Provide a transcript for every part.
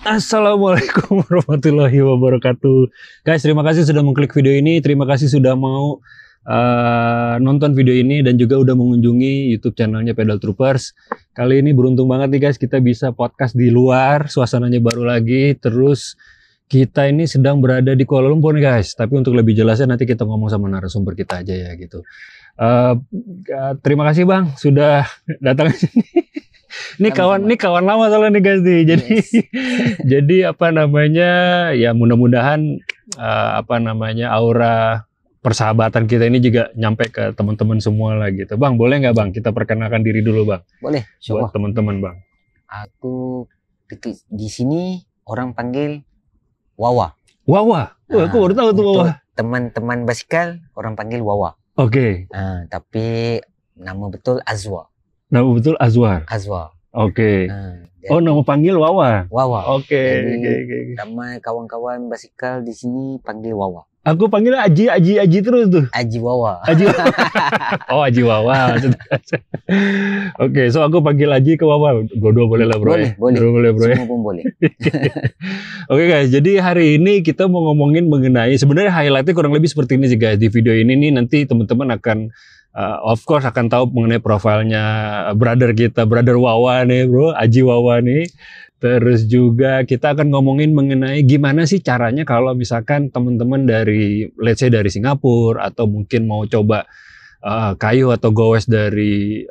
Assalamualaikum warahmatullahi wabarakatuh. Guys, terima kasih sudah mengklik video ini. Terima kasih sudah mau nonton video ini dan juga udah mengunjungi YouTube channelnya Pedal Troopers. Kali ini beruntung banget nih guys, kita bisa podcast di luar, suasananya baru lagi. Terus kita ini sedang berada di Kuala Lumpur nih guys. Tapi untuk lebih jelasnya nanti kita ngomong sama narasumber kita aja ya gitu. Terima kasih Bang sudah datang ke sini. Ini kawan lama soalnya nih guys nih. Jadi Yes. jadi apa namanya ya mudah-mudahan aura persahabatan kita ini juga nyampe ke teman-teman semua lah gitu. Bang, boleh nggak Bang kita perkenalkan diri dulu Bang? Boleh, Buat teman-teman Bang. Aku di sini orang panggil Wawa. Wawa. Aku baru tahu tuh Untuk Wawa. teman-teman basikal orang panggil Wawa. Oke. Tapi nama betul Azwa. Nama betul Azwar. Azwa. Oke. Jadi Oh, nama panggil Wawa. Wawa. Oke. Jadi, Oke. Nama kawan-kawan basikal di sini panggil Wawa. Aku panggil Aji terus tuh. Aji Wawa. Aji. Oh, Aji Wawa. Oke, so aku panggil Aji ke Wawa. Dua-dua boleh lah bro. Boleh. Boleh bro. Semua pun boleh. Oke guys, jadi hari ini kita mau ngomongin mengenai sebenarnya highlightnya kurang lebih seperti ini sih guys. Di video ini nih nanti teman-teman akan of course akan tahu mengenai profilnya brother kita, brother Wawa nih bro, Aji Wawa nih. Terus juga kita akan ngomongin mengenai gimana sih caranya kalau misalkan teman-teman dari let's say dari Singapura atau mungkin mau coba kayu atau gowes dari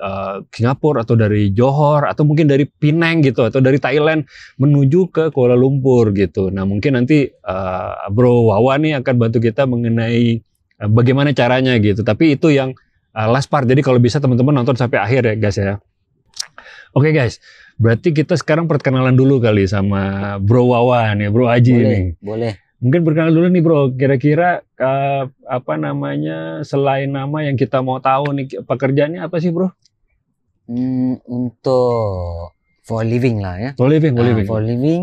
Singapura atau dari Johor atau mungkin dari Penang gitu atau dari Thailand menuju ke Kuala Lumpur gitu. Nah mungkin nanti Bro Wawa nih akan bantu kita mengenai bagaimana caranya gitu. Tapi itu yang last part. Jadi kalau bisa teman-teman nonton sampai akhir ya guys ya. Oke guys, berarti kita sekarang perkenalan dulu kali sama Bro Wawa nih, Bro Aji nih. Boleh. Mungkin perkenalan dulu nih bro, kira-kira selain nama yang kita mau tahu nih pekerjaannya apa sih bro? Untuk for living lah ya. For living. For living,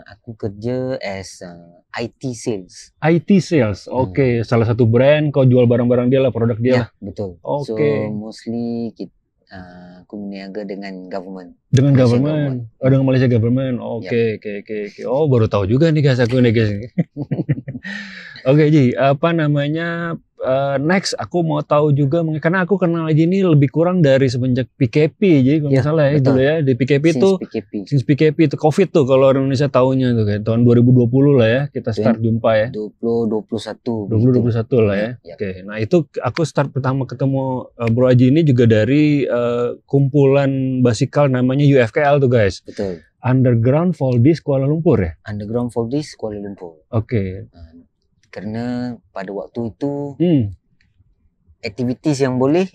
aku kerja as IT sales. IT sales, oke. Salah satu brand, kau jual barang-barang dia lah, produk dia lah. Betul. Oke. So mostly aku berniaga dengan government. Dengan Malaysia government. Oh, dengan Malaysia government. Oke. Oh, baru tahu juga nih guys aku nih guys. Oke, Ji, next aku mau tahu juga karena aku kenal Ji ini lebih kurang dari semenjak PKP, jadi kalau nggak salah ya dulu ya di PKP itu. Since PKP itu COVID tuh kalau orang Indonesia tahunya tuh kan tahun 2020 lah ya kita start jumpa ya. 2021 lah ya. Oke. Nah, itu aku start pertama ketemu Bro Aji ini juga dari kumpulan basikal namanya UFKL tuh guys. Betul. Underground Foldies Kuala Lumpur ya? Underground Foldies Kuala Lumpur. Oke. Karena pada waktu itu aktivitas yang boleh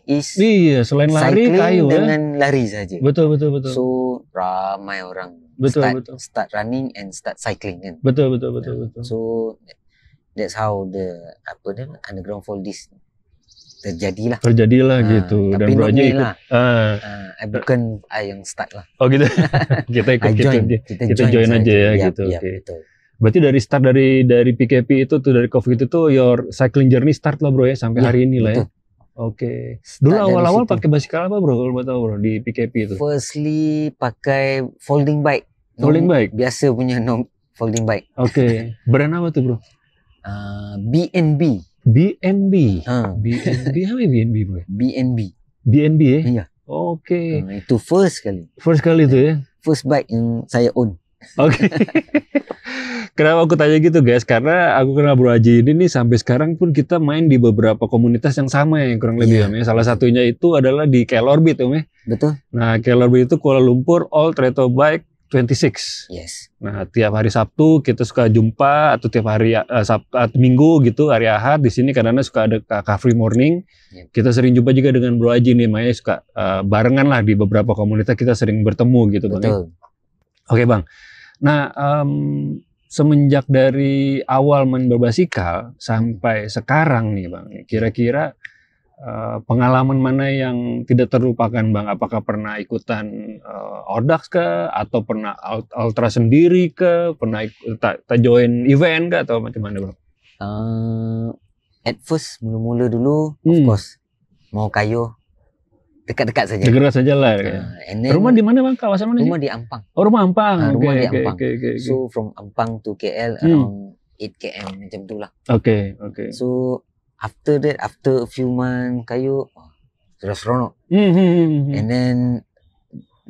selain lari kayu dengan lari saja. Betul. So ramai orang start running and start cycling kan. Betul. So that's how the Underground Foldies terjadilah gitu. Tapi Dan Bro Aji ikut. Bukan yang start lah. Oh gitu. kita join aja ya gitu. Oke. Betul. Berarti dari start dari PKP itu tuh dari COVID itu tuh your cycling journey start lah bro ya sampai hari ini lah ya. Oke. Dulu awal-awal pakai basikal apa bro kalau mau tahu bro di PKP itu? Firstly pakai folding bike. Biasa punya folding bike. Oke. Brand apa tuh bro? BNB. BNB apa BNB bro? BNB ya? Iya. Oke. Itu first kali tuh ya? First bike yang saya own. Oke. Kenapa aku tanya gitu guys? Karena aku kenal Bro Aji ini nih sampai sekarang pun kita main di beberapa komunitas yang sama ya kurang lebih ya. Salah satunya itu adalah di KL-Orbit ya. Betul. Nah KL-Orbit itu Kuala Lumpur All Retro Bike 26. Yes. Nah tiap hari Sabtu kita suka jumpa atau tiap hari Minggu gitu hari Ahad di sini kadang-kadang suka ada Car Free Morning. Kita sering jumpa juga dengan Bro Aji nih, makanya suka barengan lah di beberapa komunitas kita sering bertemu gitu bang. Betul. Oke bang. Nah, semenjak dari awal main berbasikal sampai sekarang nih bang, kira-kira pengalaman mana yang tidak terlupakan bang? Apakah pernah ikutan Ordax kah? Atau pernah ultra sendiri kah? Pernah join event kah? Atau macam mana bang? At first mula-mula dulu, of course, mau kayu dekat-dekat saja. Dekat saja lah. Rumah di mana bang? Kawasan mana? Rumah di Ampang. Oh, rumah Ampang. Rumah di Ampang. Okay. So from Ampang to KL around 8 km macam tu lah. Okay. So after that, after a few months, kayu sudah seronok. And then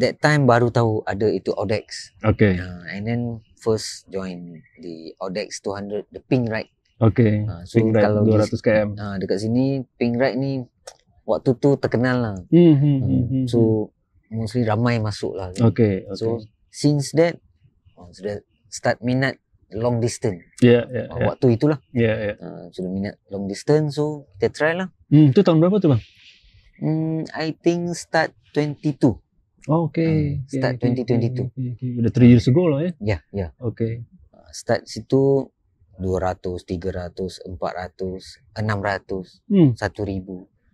that time baru tahu ada itu Audex. Okay. And then first join the Audex 200, the pink ride. Okay. So pink ride kalau 200 km. Dekat sini pink ride ni waktu tu terkenal lah. So mostly ramai masuk lah. Okay. So since that sudah start minat long distance. Waktu itulah. Sudah minat long distance, so kita try lah. Itu tahun berapa tuh bang? I think start 22. Okay. Start 2022. Udah 3 years ago lah ya? Ya. Okay. Start situ 200, 300, 400, 600, 1000.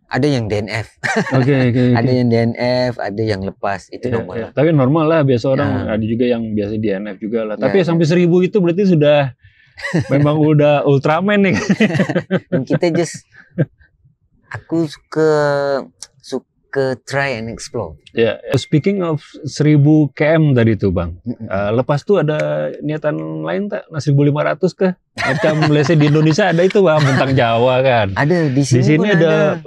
Ada yang DNF. Okay. Ada yang DNF, ada yang lepas. Itu normal lah. Tapi normal lah, biasa orang ada juga yang biasa DNF juga lah. Tapi sampai 1000 itu berarti sudah memang udah Ultraman nih. Kita aku suka try and explore. Speaking of 1000 km tadi tuh bang, lepas tuh ada niatan lain tak? 1500 kah? Macam let's say di Indonesia ada itu bang, bentang Jawa kan? Ada di sini. Di sini ada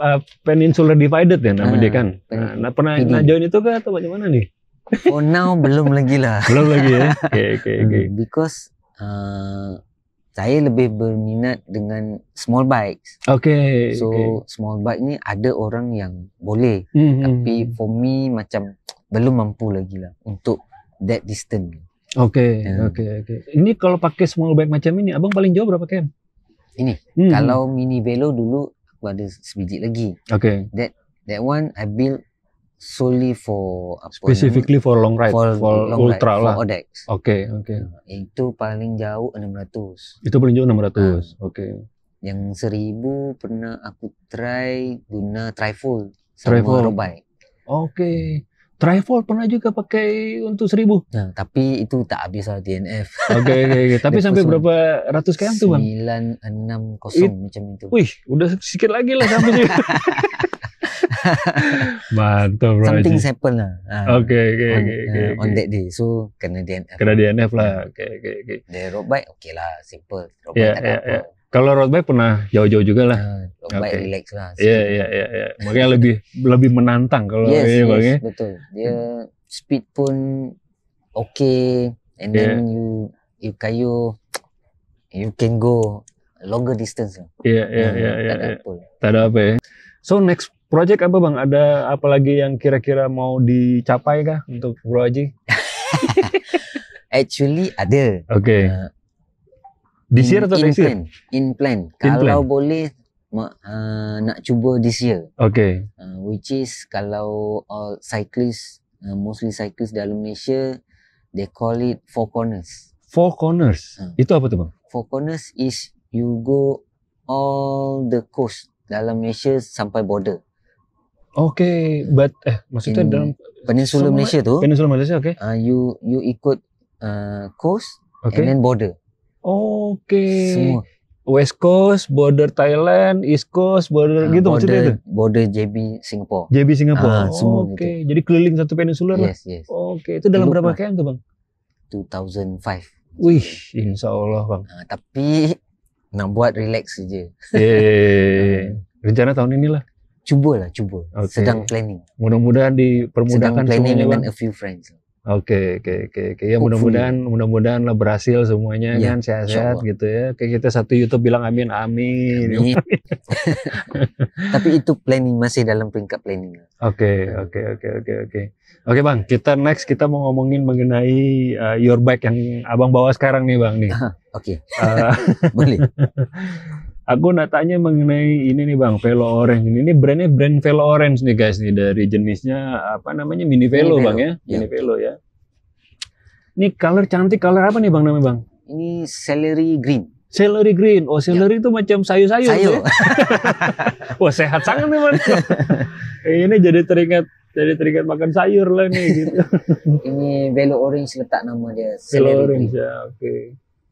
Peninsular Divided ya namanya dia kan. Pernah join itu kah atau bagaimana nih? Oh now belum lagi lah. Belum lagi ya? Okay. Because saya lebih berminat dengan small bikes. Okay. So small bike ni ada orang yang boleh, tapi for me macam belum mampu lagi lah untuk that distance. Okay. Ini kalau pakai small bike macam ini, abang paling jauh berapa km? Ini kalau mini velo dulu aku ada sebiji lagi. Okay. That one I build solely for specifically for long ride, for ultra lah. For Audex. Okay. Itu paling jauh 600. Itu paling jauh 600. Okay. Yang 1000 pernah aku try guna trifold sama road bike. Okay. Trifold pernah juga pakai untuk 1000. Tapi itu tak habis lah DNF. Okay. Tapi sampai berapa ratus km tuh bang? 960 macam itu. Wih, udah sedikit lagi lah sampai sih. Mantap bro. Something happen lah. Okay. On that day, so kena DNF. Kena DNF lah. Okay. The road bike okay lah, simple. Road bike tak ada apa. Kalau road bike pernah jauh-jauh juga lah. Road bike relax lah. Iya. Makanya lebih menantang kalau ini bang. Yes, betul. Dia speed pun okay, and then you can go longer distance. Iya. Tak ada apa ya. So next project apa bang? Ada apa lagi yang kira-kira mau dicapai kah untuk Bro Haji? Actually ada. Okay. This year atau next year? In plan. Kalau boleh nak cuba this year. Okay. Which is kalau all cyclists, mostly cyclists dalam Malaysia, they call it 4 corners. 4 corners? Itu apa tuh bang? 4 corners is you go all the coast dalam Malaysia sampai border. Okay, but maksudnya dalam Peninsula Malaysia tu. Peninsula Malaysia, okay. You ikut coast and then border. Okay. Semua. West Coast, border Thailand, East Coast, border gitu maksudnya itu. Border JB Singapore. JB Singapore. Semua okay. Jadi keliling satu peninsula lah. Yes. Okay, itu dalam berapa km tuh bang? 2005. Wih, insya Allah bang. Tapi nak buat relax saja. Rencana tahun inilah. Cuba. Okay. Sedang planning. Mudah-mudahan dipermudahkan semuanya. Sedang planning dengan bang. A few friends. Oke. Ya mudah-mudahan lah berhasil semuanya kan, sehat-sehat gitu ya. Kayak kita satu YouTube bilang amin. Tapi itu planning, masih dalam peringkat planning. Oke bang, kita mau ngomongin mengenai your bike yang abang bawa sekarang nih bang nih. Oke. Boleh. Aku nak tanya mengenai ini nih bang, Velo Orange. Ini brand Velo Orange nih guys nih, dari jenisnya apa namanya, mini Velo bang ya, mini Velo ya. Ini color cantik, color apa nih bang namanya bang? Ini celery green. Celery green, celery itu macam sayur-sayur. Sayur. Ya? Wah sehat sangat nih bang. Ini jadi teringat makan sayur lah nih gitu. Ini Velo Orange letak nama dia. Velo Orange ya, oke.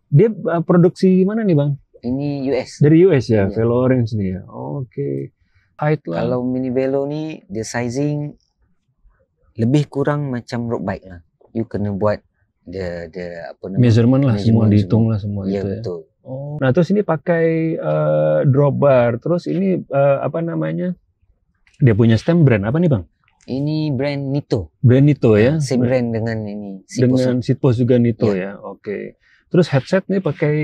Dia produksi mana nih bang? Ini US. Dari US ya, Velo Orange nih ya. Oke. height lah. Kalau mini velo ni dia sizing lebih kurang macam road bike lah. You kena buat the apa nama? Measurement lah, semua Measurement dihitung semua. lah semua Ya, gitu ya. betul. Oh. Nah terus ini pakai drop bar, terus ini apa namanya? Dia punya stem brand apa nih bang? Ini brand Nito. Brand Nito ya? Same brand dengan ini. Dengan seat post juga Nito ya. Oke. Terus headset nih pakai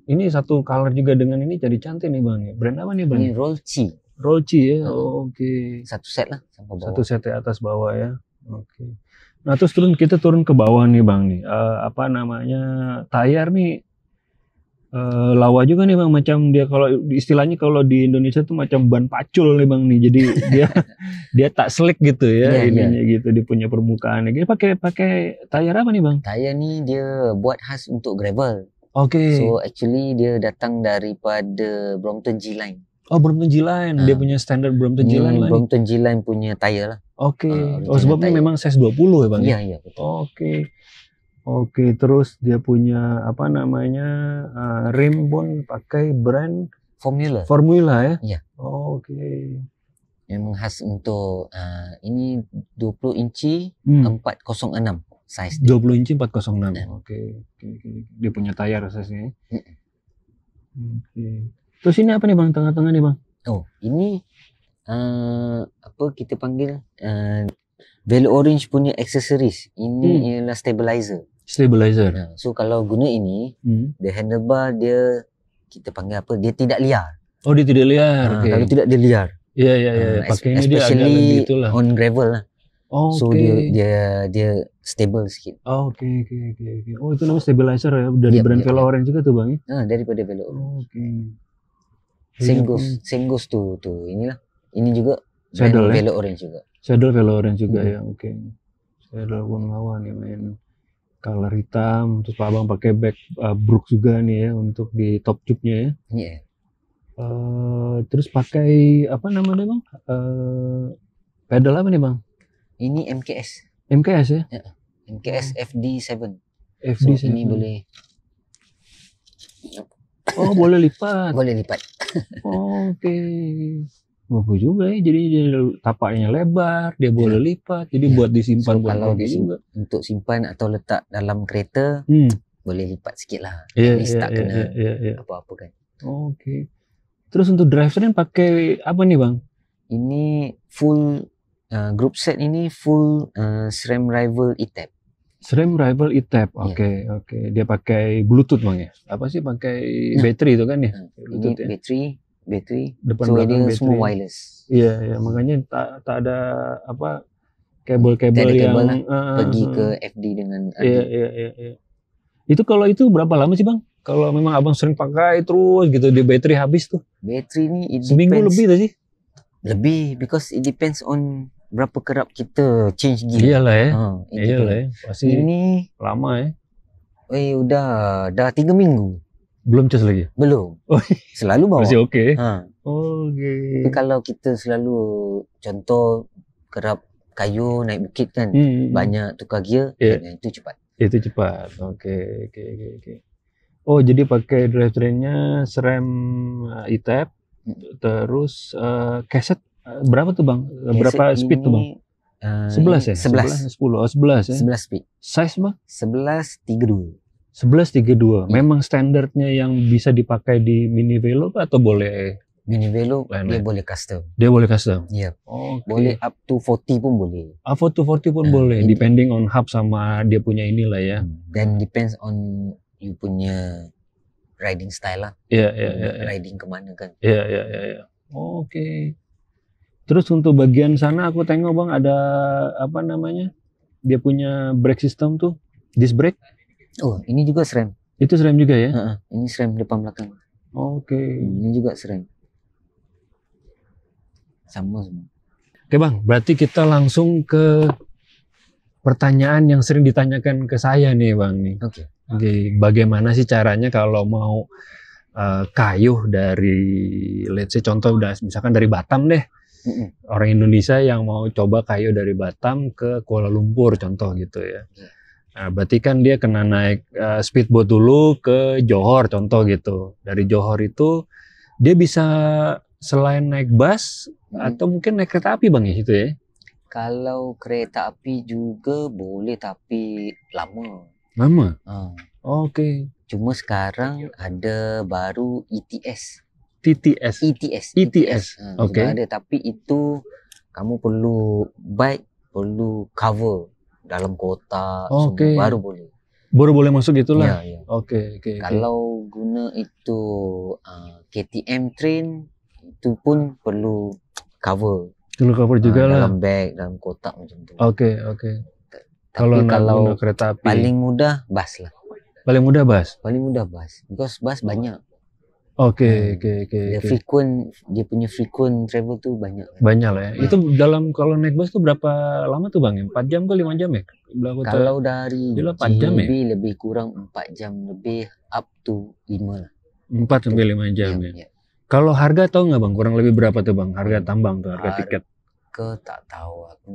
ini satu color juga dengan ini, jadi cantik nih bang. Brand apa nih bang? Ini Rolchi. Rolchi ya. Oke. Satu set lah sampai bawah. Satu set atas bawah ya. Oke. Nah terus kita turun ke bawah nih bang nih. Apa namanya? Tayar nih. Lawa juga nih bang, macam dia kalau istilahnya kalau di Indonesia tuh macam ban pacul nih bang nih, jadi dia tak slick gitu ya, ininya gitu, dia punya permukaannya. Dia pakai tayar apa nih bang? Tayar ni dia buat khas untuk gravel. Oke. So actually dia datang daripada Brompton G-Line. Oh Brompton G-Line, dia punya standar Brompton G-Line lah. Brompton G-Line punya tayar lah. Oke. Sebabnya memang size 20 ya bang? Iya betul. Oke, terus dia punya apa namanya rim pun pakai brand Formula ya? Iya. Oke. Memang khas untuk ini 20 inci 406 size. 20 inci 406. Oke. Dia punya tayar size-nya. Oke. Terus ini apa nih bang, tengah-tengah nih bang? Oh, ini apa kita panggil Velo Orange punya accessories. Ini ialah stabilizer. Stabilizer. So kalau guna ini, the handlebar dia kita panggil apa? Dia tidak liar. Oh, dia tidak liar. Kalau tidak dia liar. Iya. Pakai ini dia agak lebih itulah. On gravel lah. So dia stable sikit. Oke. Oh, itu namanya stabilizer ya, dari brand Velo Orange juga tuh bang ya? Daripada Velo Orange. Oke. Same goes to inilah. Ini juga saddle Velo Orange juga. Saddle Velo Orange juga ya, oke. Saddle pun lawan ya main color hitam, terus Pak Abang pakai back Brooks juga nih ya untuk di top tube-nya ya. Iya. Terus pakai apa namanya bang? Pedal apa nih bang? Ini MKS. MKS ya? MKS FD7. FD7. So, ini boleh. Oh boleh lipat. Boleh lipat. Oke. Bagus juga ya, jadi tapaknya lebar, dia boleh lipat, jadi buat disimpan so, kalau juga. Untuk simpan atau letak dalam kereta, boleh lipat sikit lah. Tak kena apa-apa kan. Oke. Terus untuk drivetrain pakai apa nih bang? Ini full group set ini full SRAM Rival E-Tab. SRAM Rival E-Tab, oke. Dia pakai Bluetooth bang ya? Apa sih pakai battery itu kan ya? Ini ya? battery. Depan so belakang dia battery. semua wireless. Iya, makanya tak ada apa kabel-kabel yang pergi ke FD dengan Iya. Itu kalau itu berapa lama sih bang? Kalau memang abang sering pakai terus gitu, di battery habis tuh? Battery ni seminggu lebih tuh sih? Lebih, because it depends on berapa kerap kita change gear. Iyalah ya. Pasti ini lama ya. Dah 3 minggu. Belum cas lagi? Belum. Selalu bawa. Masih oke. Oke. Tapi kalau kita selalu contoh kerap kayu naik bukit kan, banyak tukar gear, itu cepat. Itu cepat. Oke. Oh, jadi pakai drivetrainnya SRAM E-Tab. Terus cassette berapa tuh bang? Berapa speed tuh bang? 11 ya? 11. 10. Oh 11 ya? 11 speed. Size bang? 1132. 1132. Memang standarnya yang bisa dipakai di mini velo atau boleh? Mini velo dia boleh custom. Dia boleh custom? Iya. Boleh up to 40 pun boleh. Up to 40 pun boleh, depending on hub sama dia punya inilah ya. Dan depends on you punya riding style lah. Iya. Riding kemana kan. Iya. Oke. Terus untuk bagian sana aku tengok bang ada apa namanya? Dia punya brake system tuh, disc brake. Oh, ini juga SRAM. Itu SRAM juga ya? Ini SRAM depan belakang. Oke. Ini juga SRAM. Sama semua. Oke bang, berarti kita langsung ke pertanyaan yang sering ditanyakan ke saya nih bang nih. Oke. Bagaimana sih caranya kalau mau kayuh dari, let's say contoh misalkan dari Batam deh. Orang Indonesia yang mau coba kayuh dari Batam ke Kuala Lumpur contoh gitu ya. Nah, berarti kan dia kena naik speedboat dulu ke Johor contoh gitu. Dari Johor itu dia bisa selain naik bus atau mungkin naik kereta api bang ya itu ya? Kalau kereta api juga boleh tapi lama. Lama. Ah. Oke. Cuma sekarang ada baru ETS. TTS. ETS. Oke. Sudah ada tapi itu kamu perlu perlu cover dalam kota Oke. semua baru boleh. Baru boleh masuk gitulah. Ya. Oke. Kalau guna itu KTM train itu pun perlu cover. Perlu cover juga lah. Dalam bag, dalam kotak macam tu. Oke. Tapi kalau kereta api paling mudah bus lah. Paling mudah bus. Because bus banyak. Oke. Dia punya frequent travel tu banyak. Banyak lah ya. Itu dalam kalau naik bus tuh berapa lama tuh bang? 4 jam ke 5 jam ya? Kalau dari JB lebih kurang 4 jam lebih up to 5 lah. 4 sampai 5 jam ya. Ya. Kalau harga tahu nggak bang? Kurang lebih berapa tuh bang? Harga tambang tuh, harga tiket? Tak tahu aku.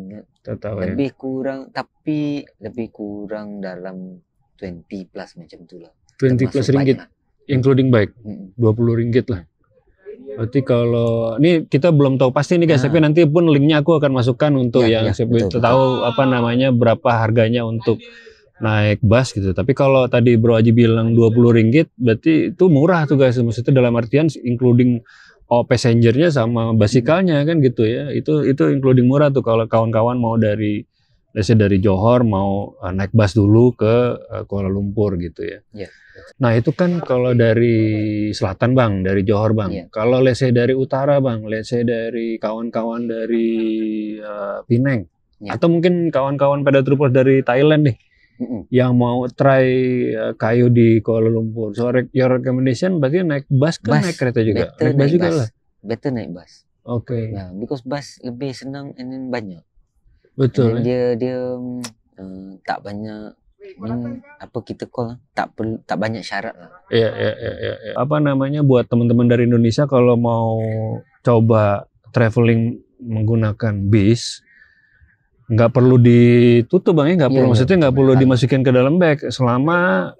Tak tahu lebih kurang dalam 20 plus macam tu lah. 20 plus ringgit. Including bike, 20 ringgit lah. Berarti kalau ini kita belum tahu pasti nih guys, tapi nanti pun linknya aku akan masukkan untuk yang betul. Tahu apa namanya berapa harganya untuk naik bus gitu. Tapi kalau tadi Bro Haji bilang 20 ringgit, berarti itu murah tuh guys. Maksudnya dalam artian including passengernya sama basikalnya kan gitu ya. Itu including murah tuh kalau kawan-kawan mau dari Johor mau naik bus dulu ke Kuala Lumpur gitu ya. Yeah. Nah itu kan kalau dari selatan bang, dari Johor bang. Yeah. Kalau dari utara bang, dari kawan-kawan dari Penang, atau mungkin kawan-kawan pada troopers dari Thailand nih, yang mau try kayu di Kuala Lumpur. So your recommendation berarti naik bus kan naik kereta juga? Naik bus juga lah. Better naik bus. Oke. Nah, because bus lebih senang and then banyak. Betul. Dia tak banyak apa kita call tak banyak syarat lah. Iya. Apa namanya buat teman-teman dari Indonesia kalau mau coba traveling menggunakan bis, nggak perlu ditutup bang ya, nggak perlu maksudnya nggak perlu dimasukin ke dalam bag selama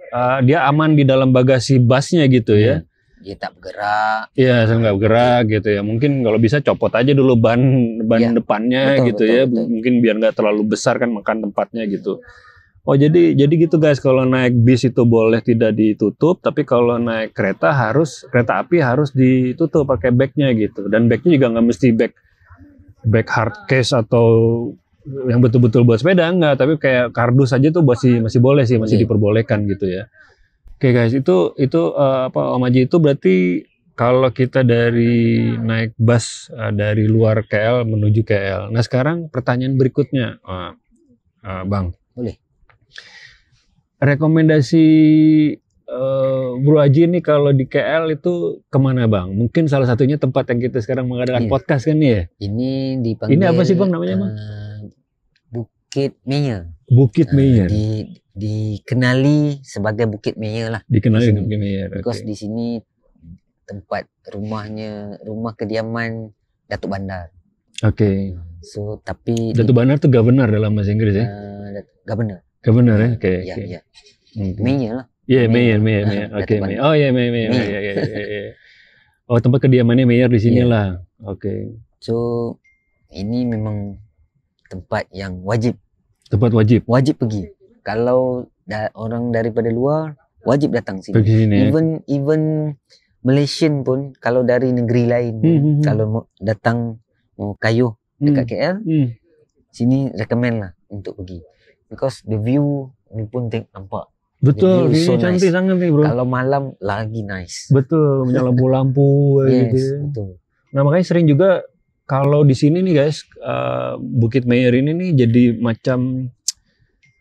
dia aman di dalam bagasi busnya gitu ya. Dia tak bergerak. Iya, nggak bergerak gitu ya. Mungkin kalau bisa copot aja dulu ban depannya betul. Mungkin biar nggak terlalu besar kan makan tempatnya gitu. Oh jadi gitu guys, kalau naik bis itu boleh tidak ditutup, tapi kalau naik kereta api harus ditutup pakai bagnya gitu. Dan bagnya juga nggak mesti bag hard case atau yang betul-betul buat sepeda enggak, tapi kayak kardus aja tuh masih boleh sih, masih diperbolehkan gitu ya. Oke guys, itu Om Haji itu berarti kalau kita dari naik bus dari luar KL menuju KL. Nah sekarang pertanyaan berikutnya, Bang. Boleh. Rekomendasi Bro Haji ini kalau di KL itu kemana Bang? Mungkin salah satunya tempat yang kita sekarang mengadakan podcast kan ya? Ini dipanggil. Ini apa sih Bang namanya Bang? Bukit Meyer. Bukit Meyer. Dikenali sebagai Bukit Meyer lah. Dikenali sebagai Bukit Meyer. Because di sini tempat rumah kediaman Datuk Bandar. Oke. So tapi Datuk Bandar itu governor dalam bahasa Inggris ya? Governor ya. Oke. Iya. Meyer lah. Iya, Meyer. Oke, Meyer. Oh iya, Meyer. Iya. Oh, tempat kediamannya Meyer di sinilah. Oke. So ini memang tempat yang wajib. Tempat wajib. Wajib pergi. Kalau orang daripada luar wajib datang sini. Pergi sini. Even Malaysian pun kalau dari negeri lain kalau mau datang mau kayuh dekat KL, sini recommend lah untuk pergi. Because the view ni pun nampak. Betul, ini so cantik sangat nih bro. Kalau malam lagi nice. Betul, punya lampu-lampu gitu. Betul. Nah makanya sering juga kalau di sini nih guys, Bukit Meyer ini nih jadi macam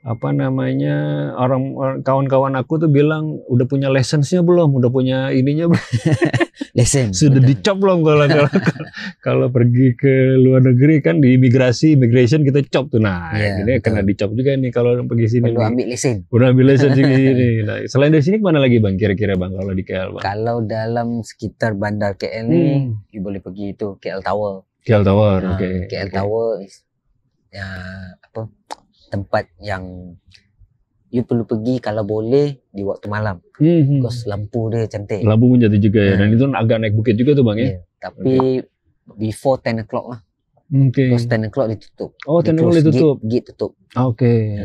apa namanya kawan-kawan aku tuh bilang udah punya license-nya belum, udah punya ininya belum. License. Sudah dicop belum kalau pergi ke luar negeri kan di immigration kita cop tuh. Nah, ini kena dicop juga nih kalau pergi sini. Perlu ambil license. Udah ambil license di sini. Nah, selain dari sini kemana lagi Bang kira-kira Bang kalau di KL Bang? Kalau dalam sekitar bandar KL nih, you boleh pergi itu KL Tower. KL Tower, oke. KL Tower is tempat yang you perlu pergi kalau boleh di waktu malam. Because lampu dia cantik. Lampu pun jadi juga ya. Dan itu agak naik bukit juga tuh Bang ya. Tapi before 10 o'clock lah. Because 10 o'clock ditutup. Oh, 10 o'clock ditutup. Gate tutup. Oke.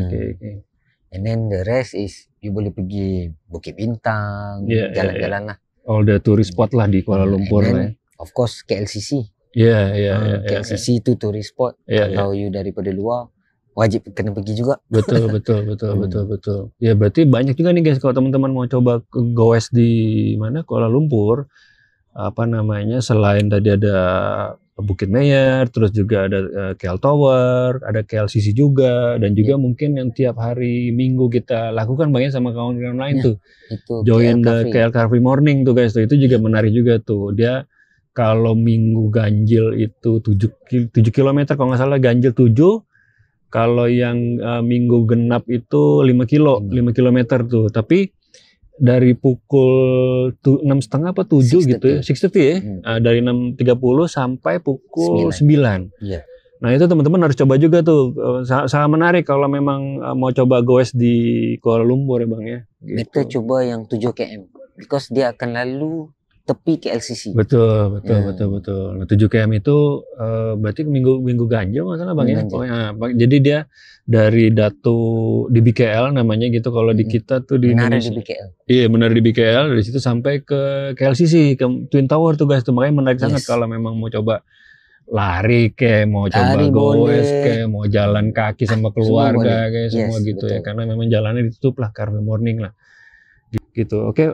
And then the rest is you boleh pergi Bukit Bintang, jalan-jalan lah. All the tourist spot lah di Kuala Lumpur lah. Of course KLCC. KLCC itu tourist spot. Kalau you daripada luar wajib kena pergi juga. Betul. Ya berarti banyak juga nih guys kalau teman-teman mau coba goes di mana Kuala Lumpur, apa namanya, selain tadi ada Bukit Meyer, terus juga ada KL Tower, ada KLCC juga, dan juga mungkin yang tiap hari Minggu kita lakukan banyak sama kawan-kawan lain tuh. Itu Join the KL Coffee Morning tuh guys, tuh itu juga menarik juga tuh. Dia kalau Minggu ganjil itu 7 km kalau nggak salah, ganjil 7. Kalau yang Minggu genap itu 5 kilometer tuh. Tapi dari pukul 6.30 apa 7 gitu ya, 6:30 ya. Dari 6.30 sampai pukul 9. Nah itu teman-teman harus coba juga tuh. Sangat menarik kalau memang mau coba goes di Kuala Lumpur ya Bang ya. Gitu. Kita coba yang 7 km. Because dia akan lalu tepi KLCC. Betul. Nah 7 km itu berarti minggu ganjil nggak salah Bang ya. Jadi dia dari Datu di BKL namanya gitu kalau di kita tuh di Indonesia. Di BKL. Iya benar di BKL, dari situ sampai ke KLCC, ke Twin Tower tuh guys. Tuh makanya menarik sangat kalau memang mau coba lari mau coba goes mau jalan kaki sama keluarga kayak semua gitu ya. Karena memang jalannya ditutup lah Coffee Morning lah. Gitu. Oke,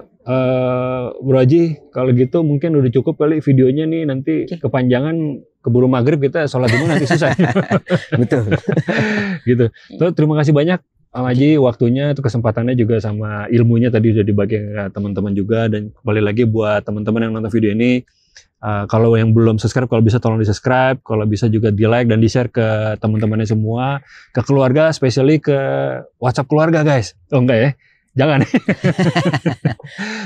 Bro Haji, kalau gitu mungkin udah cukup kali videonya nih, nanti kepanjangan keburu maghrib kita sholat dulu nanti susah. Betul. Gitu. Terima kasih banyak Haji waktunya, kesempatannya juga sama ilmunya tadi udah dibagi ke teman-teman juga. Dan kembali lagi buat teman-teman yang nonton video ini, kalau yang belum subscribe, kalau bisa tolong di subscribe, kalau bisa juga di like dan di share ke teman-temannya semua, ke keluarga, especially ke WhatsApp keluarga guys. Oh enggak ya? Jangan.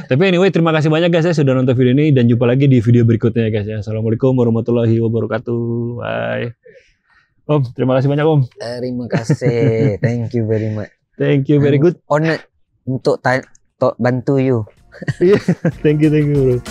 Tapi anyway, terima kasih banyak guys ya sudah nonton video ini, dan jumpa lagi di video berikutnya guys ya. Assalamualaikum warahmatullahi wabarakatuh. Bye. Om, terima kasih banyak Om. Terima kasih. Thank you very much. Thank you very good. Honored untuk bantu you. Thank you bro.